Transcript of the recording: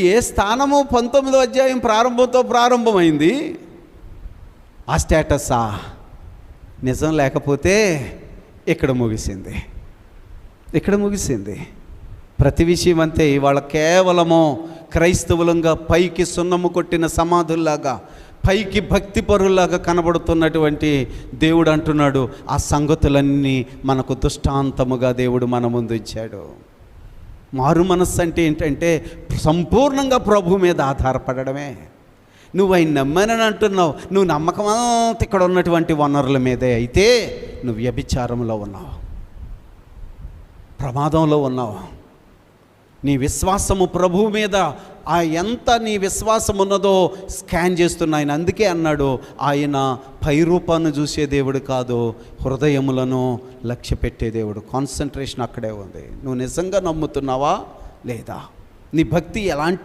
ఏ స్థానము 19వ అధ్యాయం ప్రారంభంతో ప్రారంభమైంది. ఆ స్టేటస్సా నిజం లేకపోతే ఇక్కడ ముగిసింది. ప్రతి విషయం అంతే. ఇవాళ కేవలము క్రైస్తవులంగా పైకి సున్నము కొట్టిన సమాధుల్లాగా, పైకి భక్తిపరుల్లాగా కనబడుతున్నటువంటి దేవుడు అంటున్నాడు, ఆ సంగతులన్నీ మనకు దృష్టాంతముగా దేవుడు మన ముందు ఇచ్చాడు. మారు మనస్సు అంటే ఏంటంటే సంపూర్ణంగా ప్రభు మీద ఆధారపడడమే. నువ్వు ఆయన నమ్మనని అంటున్నావు, నువ్వు నమ్మకమంతా ఇక్కడ ఉన్నటువంటి వనరుల మీదే అయితే నువ్వు వ్యభిచారంలో ఉన్నావు, ప్రమాదంలో ఉన్నావు. నీ విశ్వాసము ప్రభువు మీద ఎంత నీ విశ్వాసం ఉన్నదో స్కాన్ చేస్తున్న ఆయన. అందుకే అన్నాడు, ఆయన పై రూపాన్ని చూసే దేవుడు కాదు, హృదయములను లక్ష్య పెట్టే దేవుడు. కాన్సన్ట్రేషన్ అక్కడే ఉంది. నువ్వు నిజంగా నమ్ముతున్నావా లేదా? నీ భక్తి ఎలాంటి